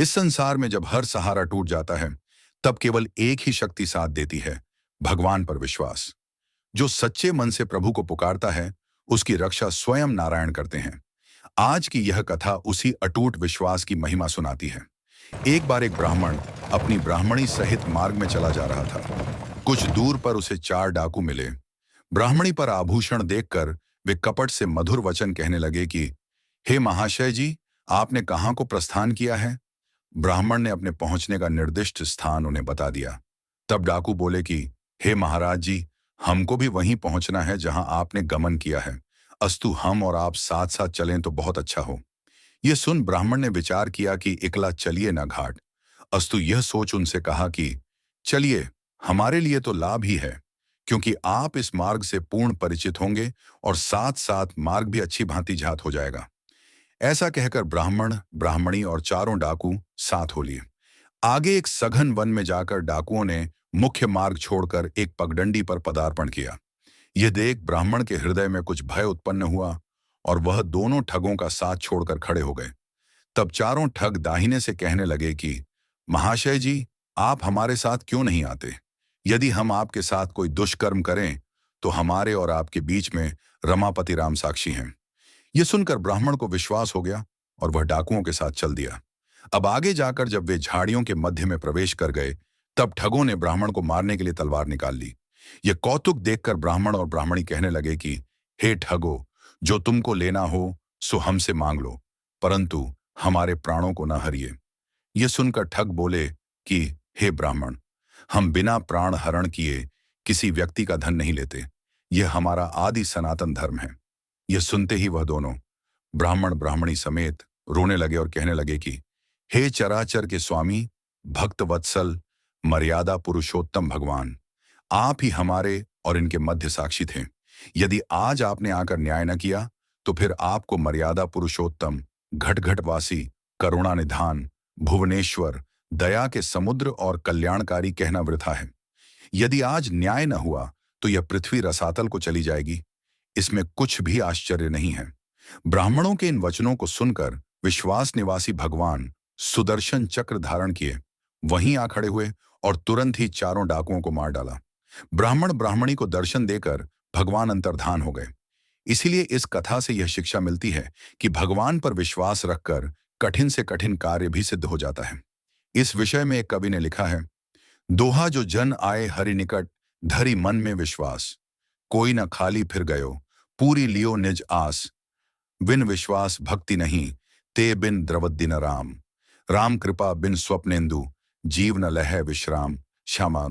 इस संसार में जब हर सहारा टूट जाता है, तब केवल एक ही शक्ति साथ देती है, भगवान पर विश्वास। जो सच्चे मन से प्रभु को पुकारता है, उसकी रक्षा स्वयं नारायण करते हैं। आज की यह कथा उसी अटूट विश्वास की महिमा सुनाती है। एक बार एक ब्राह्मण अपनी ब्राह्मणी सहित मार्ग में चला जा रहा था। कुछ दूर पर उसे 4 डाकू मिले। ब्राह्मणी पर आभूषण देखकर वे कपट से मधुर वचन कहने लगे कि हे महाशय जी, आपने कहाँ को प्रस्थान किया है? ब्राह्मण ने अपने पहुंचने का निर्दिष्ट स्थान उन्हें बता दिया। तब डाकू बोले कि हे महाराज जी, हमको भी वहीं पहुंचना है जहां आपने गमन किया है। अस्तु हम और आप साथ साथ चलें तो बहुत अच्छा हो। यह सुन ब्राह्मण ने विचार किया कि इकला चलिए ना घाट। अस्तु यह सोच उनसे कहा कि चलिए, हमारे लिए तो लाभ ही है, क्योंकि आप इस मार्ग से पूर्ण परिचित होंगे और साथ साथ मार्ग भी अच्छी भांति ज्ञात हो जाएगा। ऐसा कहकर ब्राह्मण, ब्राह्मणी और चारों डाकू साथ हो लिए। आगे एक सघन वन में जाकर डाकुओं ने मुख्य मार्ग छोड़कर एक पगडंडी पर पदार्पण किया। यह देख ब्राह्मण के हृदय में कुछ भय उत्पन्न हुआ और वह दोनों ठगों का साथ छोड़कर खड़े हो गए। तब चारों ठग दाहिने से कहने लगे कि महाशय जी, आप हमारे साथ क्यों नहीं आते? यदि हम आपके साथ कोई दुष्कर्म करें तो हमारे और आपके बीच में रमापति राम साक्षी हैं। यह सुनकर ब्राह्मण को विश्वास हो गया और वह डाकुओं के साथ चल दिया। अब आगे जाकर जब वे झाड़ियों के मध्य में प्रवेश कर गए, तब ठगों ने ब्राह्मण को मारने के लिए तलवार निकाल ली। यह कौतुक देखकर ब्राह्मण और ब्राह्मणी कहने लगे कि हे ठगो, जो तुमको लेना हो सो हमसे मांग लो, परंतु हमारे प्राणों को न हरिए। यह सुनकर ठग बोले कि हे ब्राह्मण, हम बिना प्राण हरण किए किसी व्यक्ति का धन नहीं लेते। यह हमारा आदि सनातन धर्म है। यह सुनते ही वह दोनों, ब्राह्मण ब्राह्मणी समेत, रोने लगे और कहने लगे कि हे चराचर के स्वामी, भक्त वत्सल, मर्यादा पुरुषोत्तम भगवान, आप ही हमारे और इनके मध्य साक्षी थे। यदि आज आपने आकर न्याय न किया तो फिर आपको मर्यादा पुरुषोत्तम, घट घटवासी, करुणा निधान, भुवनेश्वर, दया के समुद्र और कल्याणकारी कहना वृथा है। यदि आज न्याय न हुआ तो यह पृथ्वी रसातल को चली जाएगी। इसमें कुछ भी आश्चर्य नहीं है। ब्राह्मणों के इन वचनों को सुनकर विश्वास निवासी भगवान सुदर्शन चक्र धारण किए वहीं आ खड़े हुए और तुरंत ही चारों डाकुओं को मार डाला। ब्राह्मण ब्राह्मणी को दर्शन देकर भगवान अंतर्धान हो गए। इसीलिए इस कथा से यह शिक्षा मिलती है कि भगवान पर विश्वास रखकर कठिन से कठिन कार्य भी सिद्ध हो जाता है। इस विषय में एक कवि ने लिखा है, दोहा जो जन आए हरि निकट, धरि मन में विश्वास, कोई न खाली फिर गयो, पूरी लियो निज आस, बिन विश्वास भक्ति नहीं, ते बिन द्रवत दिन राम, राम कृपा बिन स्वप्नेन्दु, जीव न लहै विश्राम, श्यामा।